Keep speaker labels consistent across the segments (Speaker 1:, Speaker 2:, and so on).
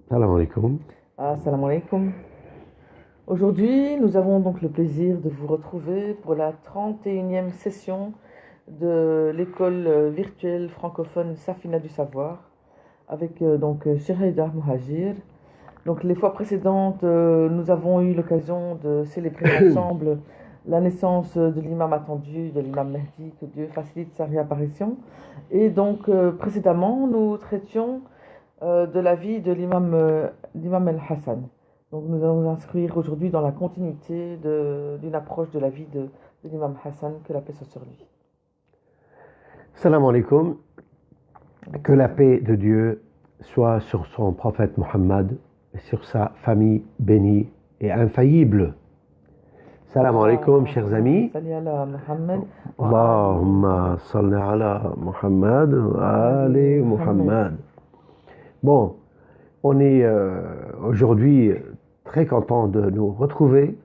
Speaker 1: Salam alaikum.
Speaker 2: Assalamu alaikum. Aujourd'hui, nous avons donc le plaisir de vous retrouver pour la 31e session de l'école virtuelle francophone Safina du Savoir avec Cheikh Haïdar Moahajir. Donc les fois précédentes, nous avons eu l'occasion de célébrer ensemble la naissance de l'imam attendu, de l'imam Mehdi, que Dieu facilite sa réapparition. Et donc précédemment, nous traitions de la vie de l'imam El-Hassan. Donc nous allons nous inscrire aujourd'hui dans la continuité d'une approche de la vie de l'imam Hassan, que la paix soit sur lui.
Speaker 1: Salam alaikum. Que la paix de Dieu soit sur son prophète Mohammed et sur sa famille bénie et infaillible. Salam alaikum, chers amis.
Speaker 2: Salut ala Muhammad.
Speaker 1: Allahumma salli ala Muhammad wa ali Muhammad. Bon, on est aujourd'hui très content de nous retrouver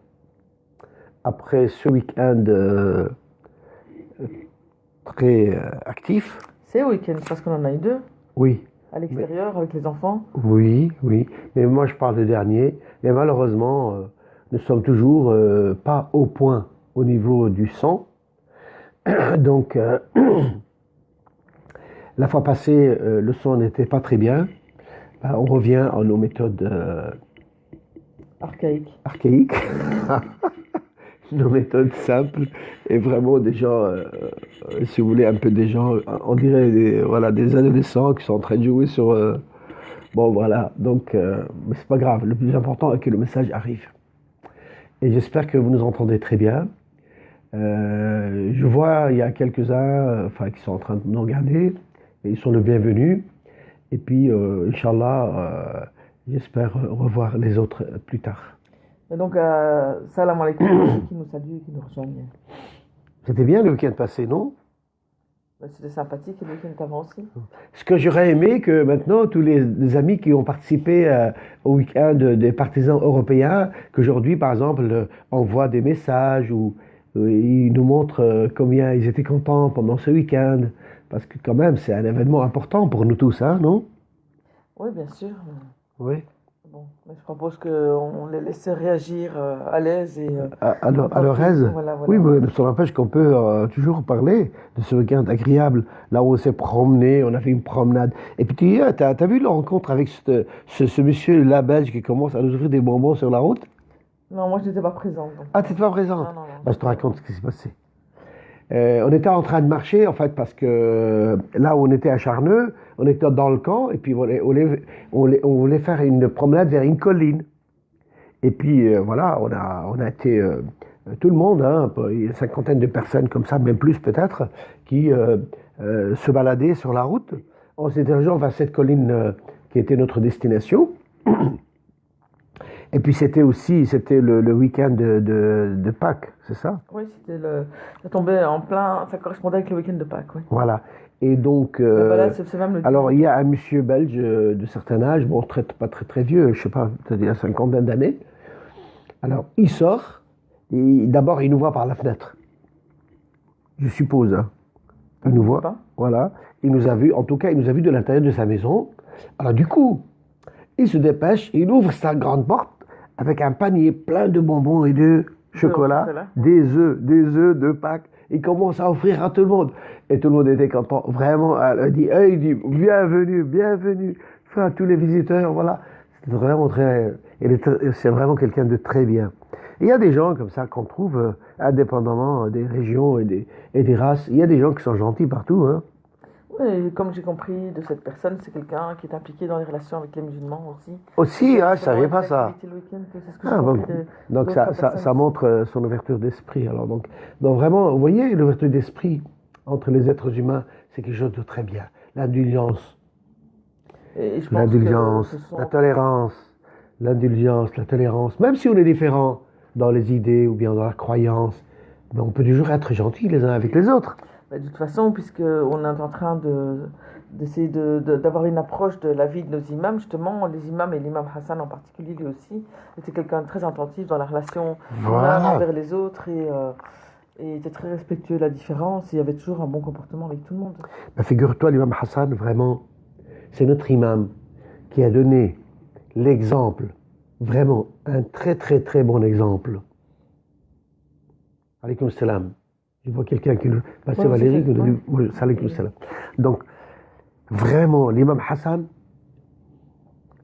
Speaker 1: après ce week-end très actif.
Speaker 2: C'est week-end, parce qu'on en a eu deux.
Speaker 1: Oui.
Speaker 2: À l'extérieur, avec les enfants.
Speaker 1: Oui. Mais moi, je parle du dernier. Et malheureusement, nous sommes toujours pas au point au niveau du son. Donc, la fois passée, le son n'était pas très bien. On revient à nos méthodes archaïques. Nos méthodes simples et vraiment des gens, si vous voulez, un peu des gens, on dirait des adolescents qui sont en train de jouer sur... bon, voilà, donc, mais c'est pas grave. Le plus important est que le message arrive. Et j'espère que vous nous entendez très bien. Je vois, il y a quelques-uns qui sont en train de nous regarder. Et ils sont les bienvenus. Et puis, Inch'Allah, j'espère revoir les autres plus tard.
Speaker 2: Et donc, salam alaikum, qui nous salue, qui nous rejoignent.
Speaker 1: C'était bien le week-end passé, non?
Speaker 2: C'était sympathique, et le week-end avant aussi.
Speaker 1: Ce que j'aurais aimé que maintenant, tous les amis qui ont participé au week-end des partisans européens, qu'aujourd'hui, par exemple, envoient des messages ou ils nous montrent combien ils étaient contents pendant ce week-end. Parce que quand même, c'est un événement important pour nous tous, hein, non?
Speaker 2: Oui, bien sûr.
Speaker 1: Oui.
Speaker 2: Bon, mais je propose qu'on les laisse réagir à l'aise et
Speaker 1: à leur aise.
Speaker 2: Voilà.
Speaker 1: Oui, mais ça n'empêche qu'on peut toujours parler de ce week-end agréable, là où on s'est promené, on a fait une promenade. Et puis t'as vu la rencontre avec ce monsieur là belge qui commence à nous offrir des bonbons sur la route?
Speaker 2: Non, moi je n'étais pas présente. Donc.
Speaker 1: Ah, tu n'étais pas présente?
Speaker 2: Non.
Speaker 1: Bah, je te raconte ce qui s'est passé. On était en train de marcher, en fait, parce que là où on était à Charneux, on était dans le camp, et puis on voulait faire une promenade vers une colline. Et puis voilà, on a été, tout le monde, hein, une cinquantaine de personnes comme ça, même plus peut-être, qui se baladaient sur la route. On s'est dirigé vers cette colline qui était notre destination. Et puis c'était le week-end de Pâques, c'est ça?
Speaker 2: Oui, ça tombait en plein, ça correspondait avec le week-end de Pâques, oui.
Speaker 1: Voilà. Et donc,
Speaker 2: c'est même le
Speaker 1: alors il y a un monsieur belge de certain âge, bon, pas très vieux, je sais pas, peut-être il y a cinquantaine d'années. Alors il sort, et d'abord il nous voit par la fenêtre, je suppose. Hein. Il nous voit, voilà. Il nous a vu, en tout cas, il nous a vu de l'intérieur de sa maison. Alors du coup, il se dépêche, il ouvre sa grande porte avec un panier plein de bonbons et de chocolat, des œufs de Pâques. Il commence à offrir à tout le monde. Et tout le monde était content. Vraiment, il dit bienvenue. Enfin, tous les visiteurs, voilà. C'est vraiment c'est vraiment quelqu'un de très bien. Et il y a des gens comme ça qu'on trouve, indépendamment des régions et des races. Il y a des gens qui sont gentils partout, hein.
Speaker 2: Oui, comme j'ai compris de cette personne, c'est quelqu'un qui est impliqué dans les relations avec les musulmans aussi.
Speaker 1: Aussi, je ne savais pas ça. Donc ça montre son ouverture d'esprit. Alors donc vraiment, vous voyez, l'ouverture d'esprit entre les êtres humains, c'est quelque chose de très bien. L'indulgence, la tolérance, la tolérance. Même si on est différent dans les idées ou bien dans la croyance, mais on peut toujours être gentil les uns avec les autres.
Speaker 2: De toute façon, puisqu'on est en train d'essayer d'avoir une approche de la vie de nos imams, justement, les imams et l'imam Hassan en particulier, lui aussi, était quelqu'un de très attentif dans la relation envers les autres et était très respectueux de la différence et il avait toujours un bon comportement avec tout le monde.
Speaker 1: Figure-toi, l'imam Hassan, vraiment, c'est notre imam qui a donné l'exemple, vraiment un très très très bon exemple. Alaykoum salam. Je vois quelqu'un qui nous... Pasteur Valérie, qui nous dit alaykoum salam. Donc, vraiment, l'imam Hassan,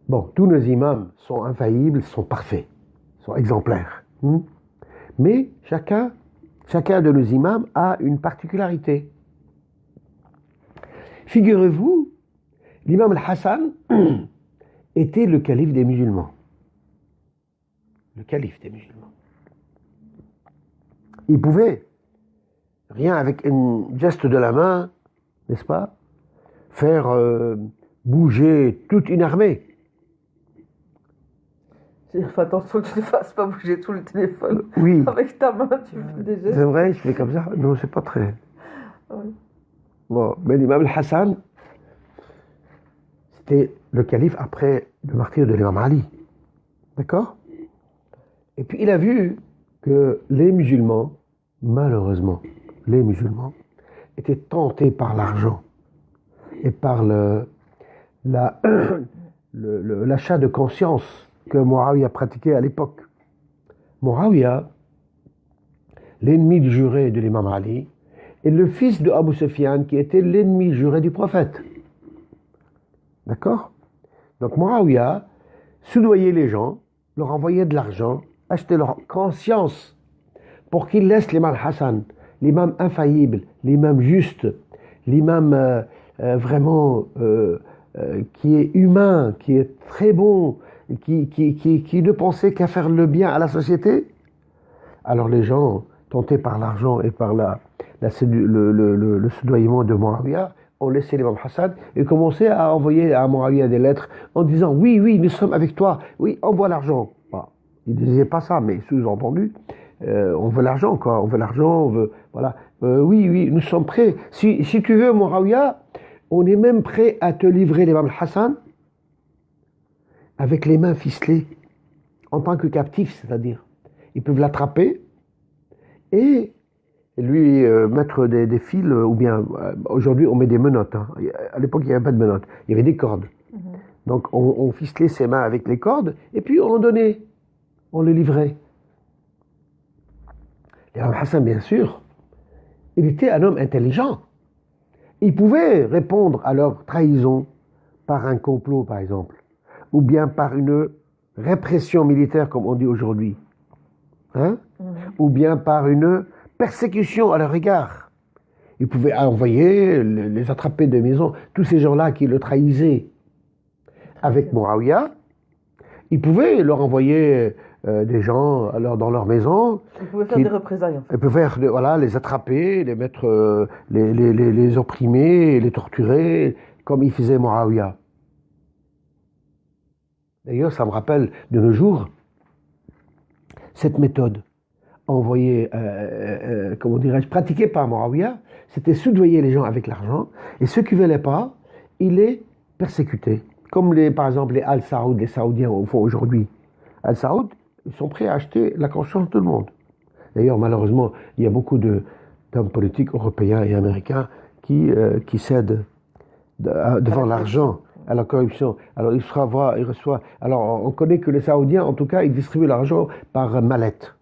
Speaker 1: bon, tous nos imams sont infaillibles, sont parfaits, sont exemplaires. Mais chacun de nos imams a une particularité. Figurez-vous, l'imam Hassan était le calife des musulmans. Le calife des musulmans. Il pouvait, rien avec un geste de la main, n'est-ce pas, faire bouger toute une armée.
Speaker 2: Fais attention que tu ne fasses pas bouger tout le téléphone.
Speaker 1: Oui.
Speaker 2: Avec ta main, tu fais des gestes.
Speaker 1: C'est vrai, je fais comme ça. Non, c'est pas très...
Speaker 2: Oui.
Speaker 1: Bon, mais l'imam Hassan, c'était le calife après le martyre de l'imam Ali. D'accord? Et puis il a vu que les musulmans, malheureusement, les musulmans, étaient tentés par l'argent et par l'achat de conscience que Muawiyah pratiquait à l'époque. Muawiyah, l'ennemi juré de l'imam Ali, est le fils de Abu Sufyan qui était l'ennemi juré du prophète. D'accord? Donc Muawiyah soudoyait les gens, leur envoyait de l'argent, achetait leur conscience pour qu'ils laissent l'imam Hassan, l'imam infaillible, l'imam juste, l'imam vraiment qui est humain, qui est très bon, qui ne pensait qu'à faire le bien à la société. Alors les gens, tentés par l'argent et par le soudoyement de Muawiyah, ont laissé l'imam Hassan et commençaient à envoyer à Muawiyah des lettres en disant « Oui, oui, nous sommes avec toi, oui, envoie l'argent. » Voilà. Ils ne disaient pas ça, mais sous-entendu, on veut l'argent, quoi, on veut l'argent, on veut... Voilà. Oui, oui, nous sommes prêts. Si tu veux, Muawiyah, on est même prêt à te livrer l'imam Hassan avec les mains ficelées, en tant que captif, c'est-à-dire. Ils peuvent l'attraper et lui mettre des fils, ou bien, aujourd'hui on met des menottes. Hein. À l'époque il n'y avait pas de menottes, il y avait des cordes. Donc on ficelait ses mains avec les cordes, et puis on donnait, on le livrait. L'imam Hassan, bien sûr, il était un homme intelligent. Il pouvait répondre à leur trahison par un complot, par exemple, ou bien par une répression militaire, comme on dit aujourd'hui, hein? Ou bien par une persécution à leur égard. Il pouvait envoyer, les attraper de maison, tous ces gens-là qui le trahissaient avec Muawiyah. Il pouvait leur envoyer des gens alors, dans leur maison.
Speaker 2: Il pouvait faire des représailles, en fait.
Speaker 1: Il pouvait voilà, les attraper, les mettre, les opprimer, les torturer, comme il faisait Muawiyah. D'ailleurs, ça me rappelle de nos jours cette méthode envoyée, comment dirais-je, pratiquée par Muawiyah, c'était soudoyer les gens avec l'argent, et ceux qui ne veulent pas, il les persécutait. Comme par exemple les Al-Saoud, les Saoudiens font aujourd'hui. Al-Saoud, ils sont prêts à acheter la conscience de tout le monde. D'ailleurs, malheureusement, il y a beaucoup d'hommes politiques européens et américains qui cèdent devant l'argent, à la corruption. Alors, il reçoit. Alors, on connaît que les Saoudiens, en tout cas, ils distribuent l'argent par mallette.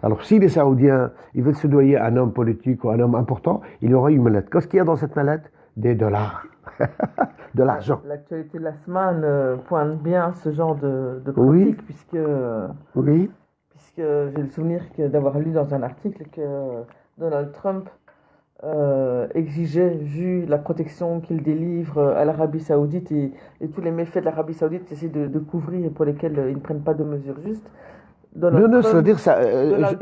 Speaker 1: Alors, si les Saoudiens, ils veulent se doyer un homme politique ou un homme important, il y aura une mallette. Qu'est-ce qu'il y a dans cette mallette? Des dollars. De l'argent.
Speaker 2: L'actualité de la semaine pointe bien ce genre de pratique,
Speaker 1: oui.
Speaker 2: puisque j'ai le souvenir d'avoir lu dans un article que Donald Trump exigeait, vu la protection qu'il délivre à l'Arabie Saoudite et tous les méfaits de l'Arabie Saoudite, essaie de couvrir pour lesquels ils ne prennent pas de mesures justes. Donald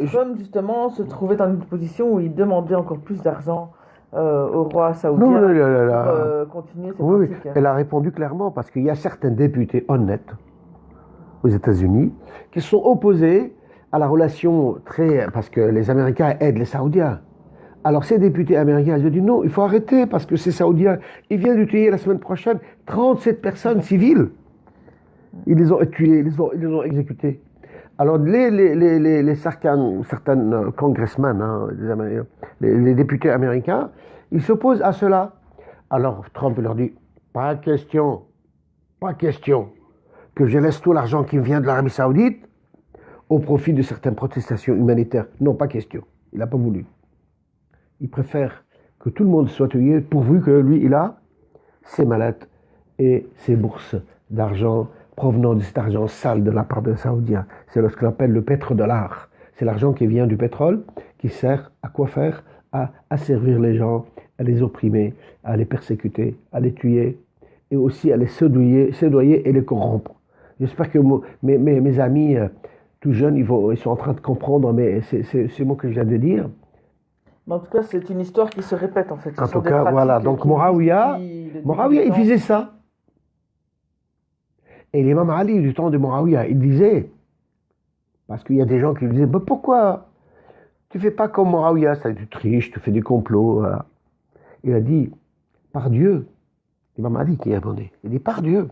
Speaker 2: Trump, justement, se trouvait dans une position où il demandait encore plus d'argent au roi saoudien pour continuer cette pratique.
Speaker 1: Oui. Elle a répondu clairement, parce qu'il y a certains députés honnêtes aux États-Unis qui sont opposés à la relation parce que les Américains aident les Saoudiens. Alors ces députés américains, ils ont dit non, il faut arrêter, parce que ces Saoudiens, ils viennent de tuer la semaine prochaine 37 personnes civiles. Ils les ont tués, ils les ont exécutés. Alors certains congressmen, hein, les députés américains, ils s'opposent à cela. Alors Trump leur dit, pas question, que je laisse tout l'argent qui me vient de l'Arabie Saoudite au profit de certaines protestations humanitaires. Non, pas question. Il n'a pas voulu. Il préfère que tout le monde soit tué pourvu que lui, il a ses mallettes et ses bourses d'argent provenant de cet argent sale de la part des Saoudiens. C'est ce qu'on appelle le pétrodollar. C'est l'argent qui vient du pétrole, qui sert à quoi faire? À asservir les gens, à les opprimer, à les persécuter, à les tuer, et aussi à les soudoyer et les corrompre. J'espère que mes amis tout jeunes, ils sont en train de comprendre ces mots que je viens de dire.
Speaker 2: Mais en tout cas, c'est une histoire qui se répète en fait.
Speaker 1: En tout cas, voilà. Donc Mouraouia, il faisait ça. Et l'imam Ali, du temps de Mouraouia, il disait, parce qu'il y a des gens qui lui disaient, bah, pourquoi tu fais pas comme Mouraouia, tu triches, tu fais des complots. Voilà. Il a dit, par Dieu, l'imam Ali qui a répondu, il dit, par Dieu,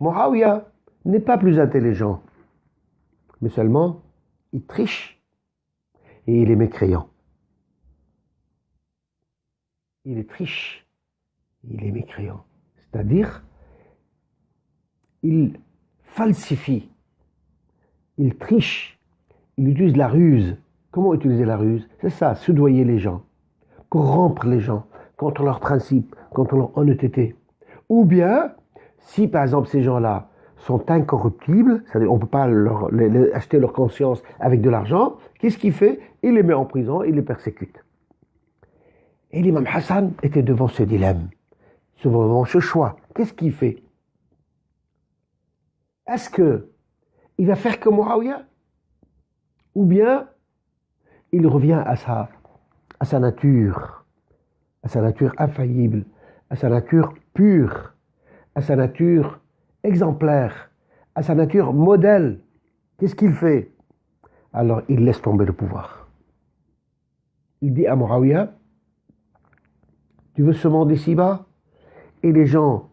Speaker 1: Mouraouia n'est pas plus intelligent, mais seulement il triche et il est mécréant. Il est triche, il est mécréant. C'est-à-dire, il falsifie, il triche, il utilise la ruse. Comment utiliser la ruse? C'est ça, soudoyer les gens, corrompre les gens contre leurs principes, contre leur honnêteté. Ou bien, si par exemple ces gens-là sont incorruptibles, c'est-à-dire on ne peut pas acheter leur conscience avec de l'argent, qu'est-ce qu'il fait? Il les met en prison, il les persécute. Et l'imam Hassan était devant ce dilemme, devant ce choix. Qu'est-ce qu'il fait? Est-ce qu'il va faire comme Muawiyah? Ou bien il revient à sa nature infaillible, à sa nature pure, à sa nature exemplaire, à sa nature modèle? Qu'est-ce qu'il fait? Alors il laisse tomber le pouvoir. Il dit à Muawiyah, tu veux ce monde ici-bas? Et les gens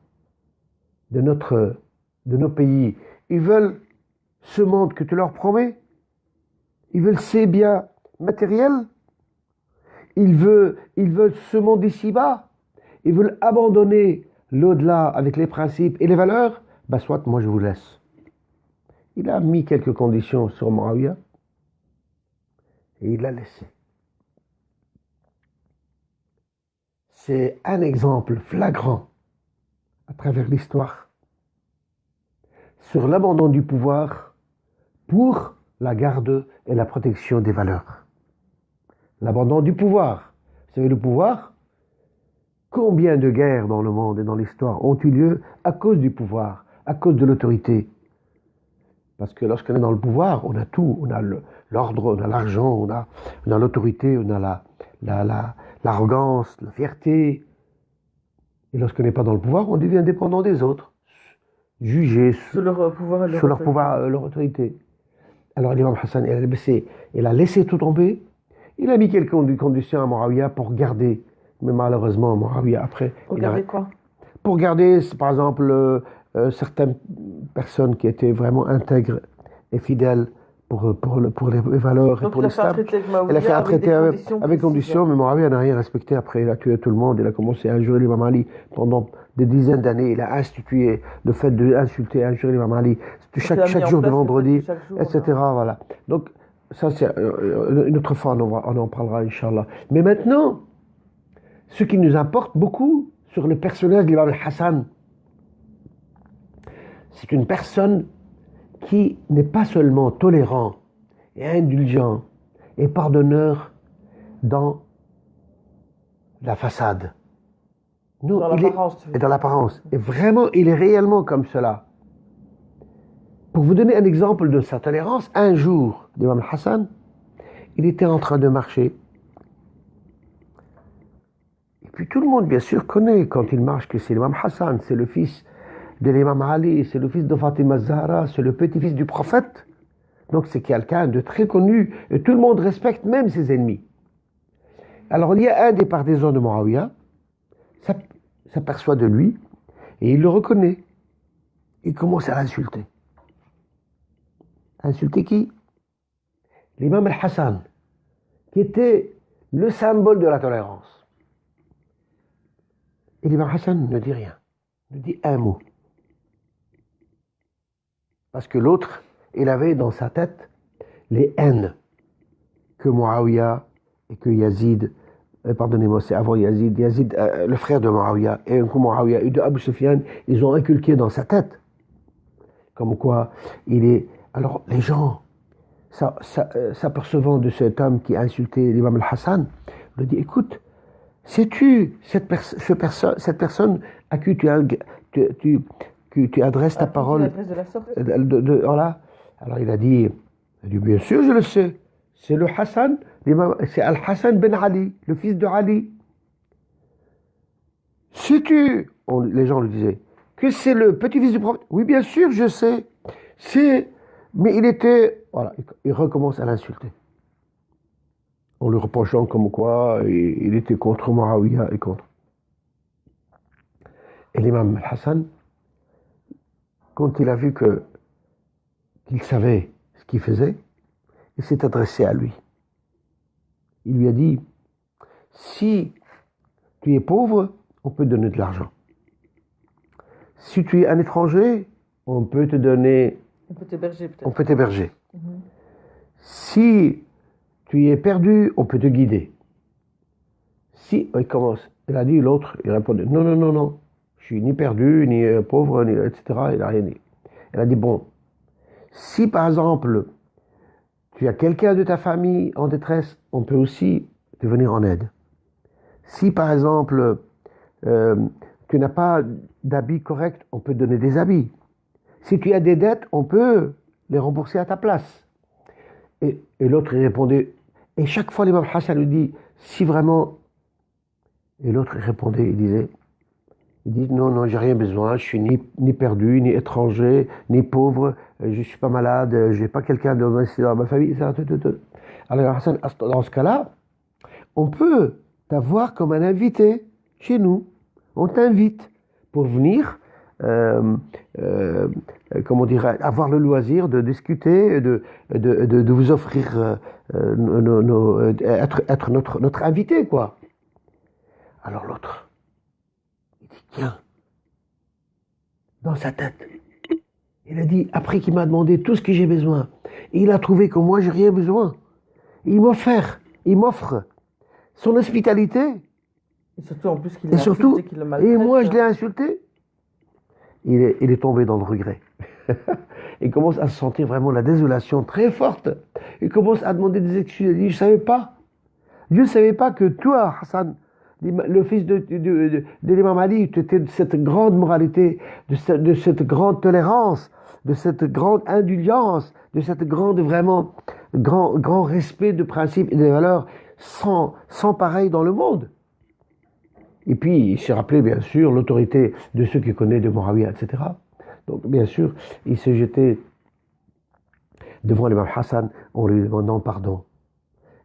Speaker 1: de nos pays, ils veulent ce monde que tu leur promets? Ils veulent ces biens matériels? Ils veulent ce monde ici-bas? Ils veulent abandonner l'au-delà avec les principes et les valeurs? Ben soit, moi je vous laisse. Il a mis quelques conditions sur Muawiyah et il l'a laissé. C'est un exemple flagrant à travers l'histoire sur l'abandon du pouvoir pour la garde et la protection des valeurs. L'abandon du pouvoir. Vous savez, le pouvoir, combien de guerres dans le monde et dans l'histoire ont eu lieu à cause du pouvoir, à cause de l'autorité? Parce que lorsqu'on est dans le pouvoir, on a tout. On a l'ordre, on a l'argent, on a l'autorité, on a l'arrogance, la fierté. Et lorsqu'on n'est pas dans le pouvoir, on devient dépendant des autres, jugé
Speaker 2: sous leur pouvoir et
Speaker 1: leur autorité. Alors l'imam Hassan, il a laissé tout tomber. Il a mis quelques conditions à Muawiyah pour garder. Mais malheureusement, Muawiyah, après...
Speaker 2: Pour garder quoi?
Speaker 1: Pour garder, par exemple, certaines personnes qui étaient vraiment intègres et fidèles pour les valeurs.
Speaker 2: Donc
Speaker 1: et pour
Speaker 2: l'islam.
Speaker 1: Il a fait un traité avec conditions, mais Muawiyah n'a rien respecté. Après, il a tué tout le monde. Il a commencé à injurer l'imam Ali pendant des dizaines d'années. Il a institué le fait d'insulter, injurer l'imam Ali chaque jour de vendredi, etc. Voilà. Donc, ça, c'est une autre fois, on en parlera, Inch'Allah. Mais maintenant, ce qui nous importe beaucoup sur le personnage de l'imam Hassan, c'est une personne qui n'est pas seulement tolérant et indulgent et pardonneur dans la façade.
Speaker 2: Non, dans l'apparence.
Speaker 1: Et dans l'apparence. Et vraiment, il est réellement comme cela. Pour vous donner un exemple de sa tolérance, un jour, l'imam Hassan, il était en train de marcher. Et puis tout le monde, bien sûr, connaît quand il marche que c'est l'imam Hassan, c'est le fils de l'imam Ali, c'est le fils de Fatima Zahra, c'est le petit-fils du prophète. Donc c'est quelqu'un de très connu et tout le monde respecte, même ses ennemis. Alors il y a un des partisans de Muawiyah, s'aperçoit de lui et il le reconnaît. Il commence à l'insulter. Insulter qui? L'imam al-Hassan, qui était le symbole de la tolérance. Et l'imam Hassan ne dit rien, ne dit un mot. Parce que l'autre, il avait dans sa tête les haines que Muawiyah et que Yazid, pardonnez-moi, c'est avant Yazid, le frère de Muawiyah, et que Muawiyah et de Abu Sufyan, ils ont inculqué dans sa tête. Comme quoi, il est... Alors, les gens, s'apercevant de cet homme qui a insulté l'imam al-Hassan, lui dit, écoute, sais-tu cette personne à qui tu adresses ta parole
Speaker 2: de la sorte.
Speaker 1: voilà. Alors il a dit, bien sûr je le sais, c'est le Hassan, c'est Al-Hassan ben Ali, le fils de Ali. Sais-tu, les gens lui disaient, que c'est le petit-fils du prophète? Oui, bien sûr, je sais. Mais il était... Voilà, il recommence à l'insulter. En lui reprochant comme quoi il était contre Muawiyah et contre. Et l'imam Hassan, quand il a vu qu'il savait ce qu'il faisait, il s'est adressé à lui. Il lui a dit, si tu es pauvre, on peut te donner de l'argent. Si tu es un étranger, on peut te donner...
Speaker 2: On peut t'héberger peut-être.
Speaker 1: On peut t'héberger. Si tu es perdu, on peut te guider. Si... Il commence. Il a dit, l'autre, il répondait, non, non, non, non. Je suis ni perdu, ni pauvre, ni, etc. Il n'a rien dit. Il a dit, bon, si par exemple, tu as quelqu'un de ta famille en détresse, on peut aussi te venir en aide. Si par exemple, tu n'as pas d'habits corrects, on peut te donner des habits. Si tu as des dettes, on peut les rembourser à ta place. Et l'autre, il répondait, et chaque fois l'imam Hassan lui dit, si vraiment... Et l'autre, il répondait, il dit, non, non, j'ai rien besoin, je suis ni perdu, ni étranger, ni pauvre, je suis pas malade, j'ai pas quelqu'un dans ma famille, Alors Hassan, dans ce cas-là, on peut t'avoir comme un invité chez nous. On t'invite pour venir, comment dirais, avoir le loisir de discuter, de vous offrir, être notre invité, quoi. Alors l'autre, il dit, tiens, dans sa tête, il a dit, après qu'il m'a demandé tout ce que j'ai besoin, il a trouvé que moi, j'ai rien besoin. Il m'offre son hospitalité.
Speaker 2: Et surtout, en plus, qu'il l'a insulté, qu'il le maltraite.
Speaker 1: Et moi, je l'ai insulté. Il est tombé dans le regret. Il commence à se sentir vraiment la désolation très forte. Il commence à demander des excuses. Il dit, je ne savais pas que toi, Hassan, le fils de l'imam Ali, tu étais de cette grande moralité, de cette grande tolérance, de cette grande indulgence, de cette grande, vraiment, grand respect de principes et de valeurs sans pareil dans le monde. Et puis, il s'est rappelé, bien sûr, l'autorité de ceux qui connaissent de Muawiyah, etc. Donc, bien sûr, il s'est jeté devant l'imam Hassan en lui demandant pardon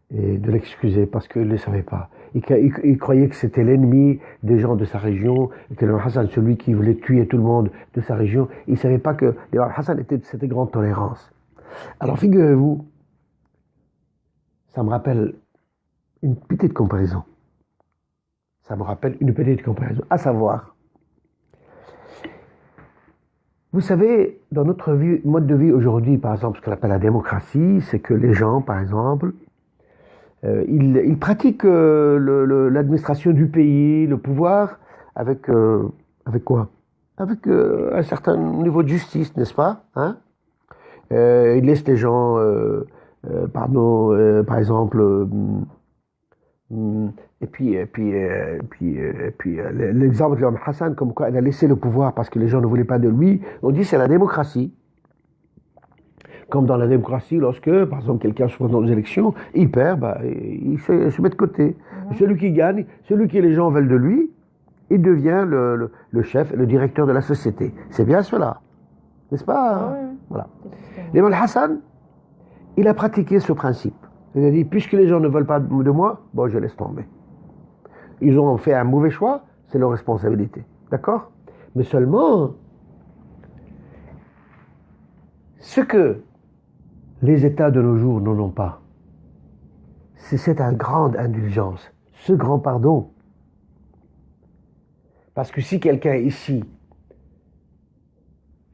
Speaker 1: et de l'excuser parce qu'il ne le savait pas. Il croyait que c'était l'ennemi des gens de sa région, et que l'imam Hassan, celui qui voulait tuer tout le monde de sa région, il ne savait pas que l'imam Hassan était de cette grande tolérance. Alors, figurez-vous, ça me rappelle une petite comparaison. À savoir, vous savez, dans notre mode de vie aujourd'hui, par exemple, ce qu'on appelle la démocratie, c'est que les gens, par exemple, ils pratiquent l'administration du pays, le pouvoir, avec quoi? Avec un certain niveau de justice, n'est-ce pas, hein? Ils laissent les gens, par exemple... Et puis l'exemple de l'homme Hassan, comme quoi il a laissé le pouvoir parce que les gens ne voulaient pas de lui, on dit c'est la démocratie. Comme dans la démocratie, lorsque, par exemple, quelqu'un se présente aux élections, il perd, il se met de côté. Celui qui gagne, celui que les gens veulent de lui, il devient le chef, le directeur de la société. C'est bien cela, n'est-ce pas? Voilà. L'imam Hassan, il a pratiqué ce principe. Il a dit, puisque les gens ne veulent pas de moi, bon, je laisse tomber. Ils ont fait un mauvais choix, c'est leur responsabilité. D'accord? Mais seulement, ce que les États de nos jours n'en ont pas, c'est cette grande indulgence, ce grand pardon. Parce que si quelqu'un ici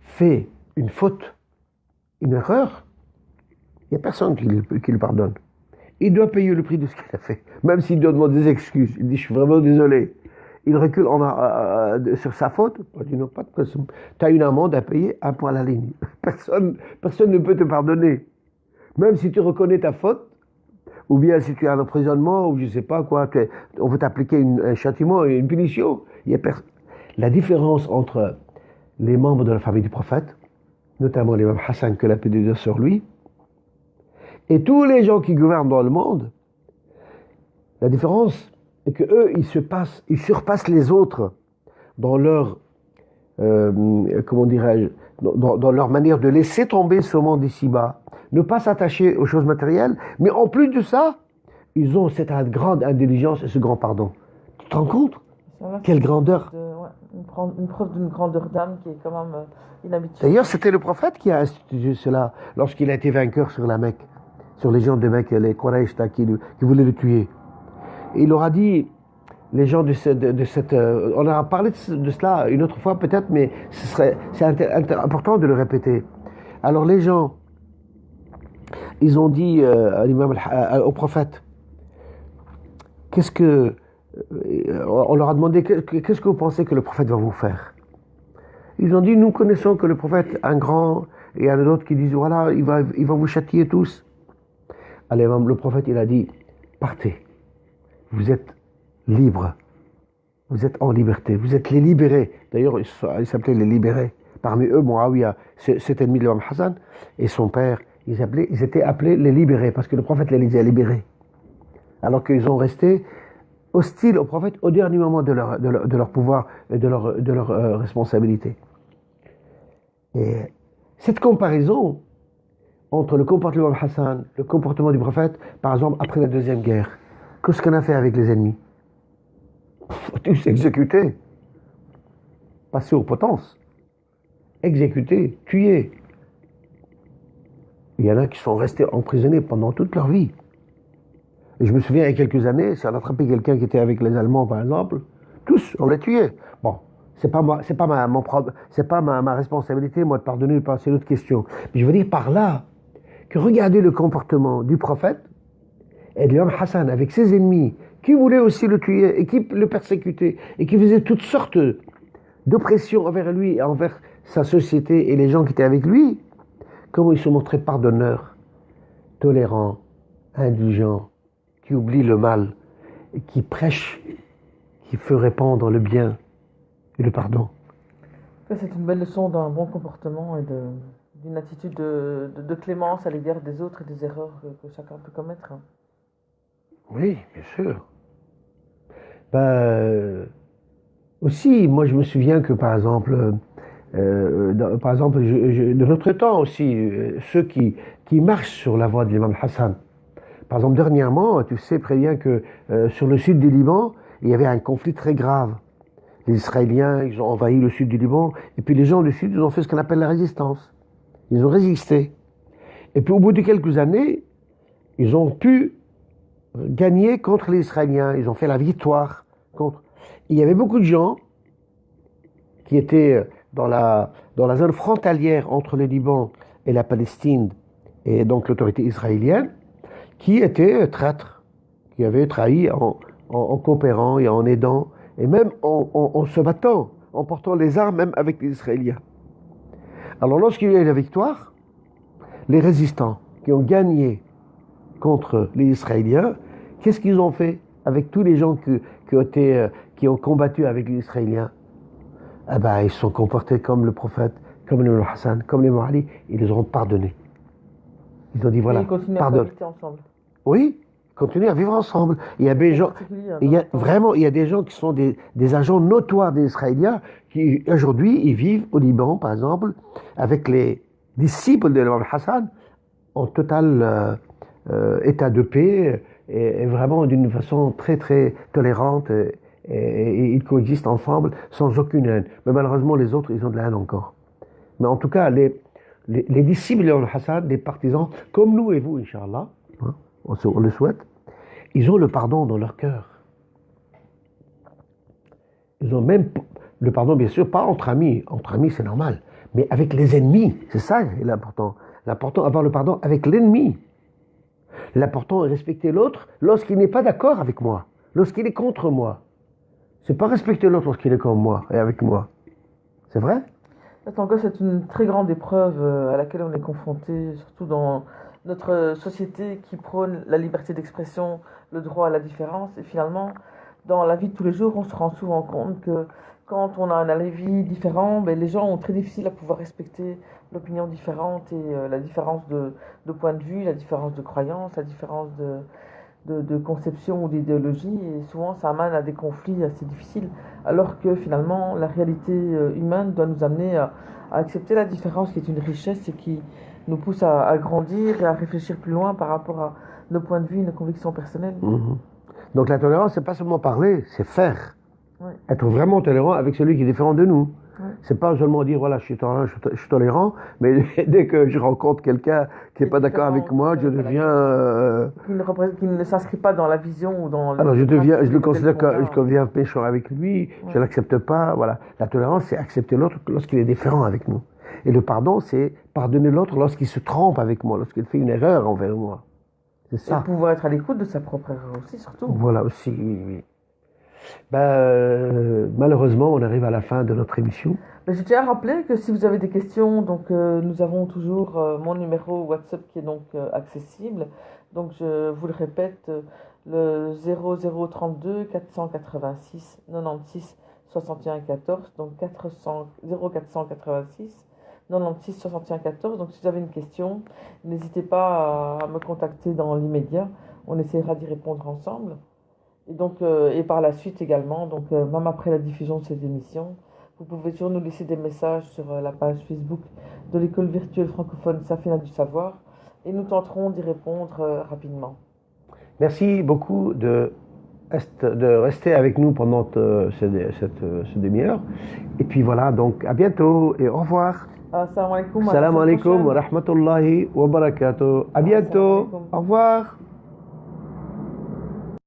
Speaker 1: fait une faute, une erreur, il n'y a personne qui le pardonne. Il doit payer le prix de ce qu'il a fait. Même s'il doit demander des excuses. Il dit, je suis vraiment désolé. Il recule sur sa faute. On dit, non, pas de pression. Tu as une amende à payer, un point à la ligne. Personne ne peut te pardonner. Même si tu reconnais ta faute, ou bien si tu as un emprisonnement, ou je ne sais pas quoi, on veut t'appliquer un châtiment et une punition. La différence entre les membres de la famille du prophète, notamment l'imam Hassan, que la paix de Dieu sur lui, et tous les gens qui gouvernent dans le monde, la différence est que eux, ils surpassent les autres dans leur, comment dirais-je, dans leur manière de laisser tomber ce monde ici-bas, ne pas s'attacher aux choses matérielles, mais en plus de ça, ils ont cette grande intelligence et ce grand pardon. Tu te rends compte? Quelle grandeur!
Speaker 2: Une preuve d'une grandeur d'âme qui est quand même inhabituelle.
Speaker 1: D'ailleurs, c'était le prophète qui a institué cela lorsqu'il a été vainqueur sur la Mecque, sur les gens de Mecque, les Quraysh qui voulaient le tuer. Et il leur a dit, les gens de cette... on a parlé de cela une autre fois peut-être, mais c'est important de le répéter. Alors les gens, ils ont dit au prophète, on leur a demandé, qu'est-ce que vous pensez que le prophète va vous faire? Ils ont dit, nous connaissons que le prophète, un grand, et il y en a d'autres qui disent, voilà, il va vous châtier tous. Alors le prophète, il a dit, partez, vous êtes libres, vous êtes en liberté, vous êtes les libérés. D'ailleurs, ils s'appelaient les libérés. Parmi eux, Muawiyah, cet ennemi de l'imam Hassan, et son père, ils étaient appelés les libérés, parce que le prophète les a libérés. Alors qu'ils ont resté hostiles au prophète au dernier moment de leur pouvoir et de leur responsabilité. Et cette comparaison entre le comportement de Hassan, le comportement du prophète, par exemple, après la Deuxième Guerre, qu'est-ce qu'on a fait avec les ennemis? Tous exécutés, passés aux potences, exécutés, tués. Il y en a qui sont restés emprisonnés pendant toute leur vie. Et je me souviens, il y a quelques années, si on attrapait quelqu'un qui était avec les Allemands, par exemple, tous, on les tuait. Bon, c'est pas ma responsabilité, moi, de pardonner, c'est l'autre question. Mais je veux dire par là que regardez le comportement du prophète et de l'imam Hassan avec ses ennemis qui voulaient aussi le tuer et qui le persécutaient et qui faisaient toutes sortes d'oppressions envers lui et envers sa société et les gens qui étaient avec lui, comment ils se montraient pardonneurs, tolérants, indulgents, qui oublient le mal et qui prêchent, qui font répandre le bien et le pardon.
Speaker 2: C'est une belle leçon d'un bon comportement et d'une attitude de clémence à l'égard des autres et des erreurs que chacun peut commettre.
Speaker 1: Oui, bien sûr. Aussi, moi je me souviens que par exemple, de notre temps aussi, ceux qui marchent sur la voie de l'imam Hassan. Par exemple, dernièrement, tu sais très bien que sur le sud du Liban, il y avait un conflit très grave. Les Israéliens, ils ont envahi le sud du Liban, et puis les gens du sud, ils ont fait ce qu'on appelle la résistance. Ils ont résisté. Et puis au bout de quelques années, ils ont pu gagner contre les Israéliens. Ils ont fait la victoire contre. Il y avait beaucoup de gens qui étaient dans la zone frontalière entre le Liban et la Palestine, et donc l'autorité israélienne, qui étaient traîtres, qui avaient trahi en coopérant et en aidant, et même en se battant, en portant les armes même avec les Israéliens. Alors lorsqu'il y a eu la victoire, les résistants qui ont gagné contre les Israéliens, qu'est-ce qu'ils ont fait avec tous les gens qui ont combattu avec les Israéliens? Eh ben, ils se sont comportés comme le prophète, comme l'imam Hassan, comme l'imam Ali, ils les ont pardonnés. Ils ont dit voilà, pardonne.
Speaker 2: Ensemble.
Speaker 1: Oui, continuer à vivre ensemble. Il y a des gens, il y a des gens qui sont des agents notoires des Israéliens qui aujourd'hui ils vivent au Liban, par exemple, avec les disciples de l'imam Hassan en total état de paix et vraiment d'une façon très très tolérante et ils coexistent ensemble sans aucune haine. Mais malheureusement les autres ils ont de la haine encore. Mais en tout cas les disciples de l'imam Hassan, des partisans comme nous et vous, Inch'Allah, hein, on le souhaite, ils ont le pardon dans leur cœur. Ils ont même le pardon, bien sûr, pas entre amis c'est normal, mais avec les ennemis, c'est ça l'important. L'important, avoir le pardon avec l'ennemi. L'important est respecter l'autre lorsqu'il n'est pas d'accord avec moi, lorsqu'il est contre moi. C'est pas respecter l'autre lorsqu'il est comme moi et avec moi. C'est vrai?
Speaker 2: Encore, c'est une très grande épreuve à laquelle on est confronté, surtout dans notre société qui prône la liberté d'expression, le droit à la différence. Et finalement, dans la vie de tous les jours, on se rend souvent compte que quand on a un avis différent, ben, les gens ont très difficile à pouvoir respecter l'opinion différente et la différence de point de vue, la différence de croyance, la différence de conception ou d'idéologie. Et souvent, ça amène à des conflits assez difficiles, alors que finalement, la réalité humaine doit nous amener à accepter la différence, qui est une richesse et qui nous pousse à grandir et à réfléchir plus loin par rapport à nos points de vue, nos convictions personnelles.
Speaker 1: Donc la tolérance, c'est pas seulement parler, c'est faire.
Speaker 2: Ouais.
Speaker 1: Être vraiment tolérant avec celui qui est différent de nous.
Speaker 2: Ouais.
Speaker 1: C'est pas seulement dire, voilà, je suis tolérant, mais dès que je rencontre quelqu'un qui n'est pas d'accord avec moi, je deviens...
Speaker 2: Qui ne s'inscrit pas dans la vision ou dans...
Speaker 1: Alors je le considère que je deviens méchant avec lui, je ne l'accepte pas, voilà. La tolérance, c'est accepter l'autre lorsqu'il est différent avec nous. Et le pardon, c'est pardonner l'autre lorsqu'il se trompe avec moi, lorsqu'il fait une erreur envers moi. C'est ça.
Speaker 2: Et pouvoir être à l'écoute de sa propre erreur aussi, surtout.
Speaker 1: Voilà aussi, oui. Malheureusement, on arrive à la fin de notre émission.
Speaker 2: Je tiens à rappeler que si vous avez des questions, donc nous avons toujours mon numéro WhatsApp qui est donc accessible. Donc je vous le répète, le 0032 486 96 61 14, donc 0486 96 61 14. Donc si vous avez une question, n'hésitez pas à me contacter dans l'immédiat. On essaiera d'y répondre ensemble. Et donc, et par la suite également, donc même après la diffusion de cette émission, vous pouvez toujours nous laisser des messages sur la page Facebook de l'école virtuelle francophone Safina du Savoir, et nous tenterons d'y répondre rapidement.
Speaker 1: Merci beaucoup de rester avec nous pendant cette demi-heure. Et puis voilà, donc à bientôt et au revoir.
Speaker 2: Assalamu alaikum.
Speaker 1: Salam alaikum wa rahmatullahi wa barakatuh. À bientôt. Au revoir.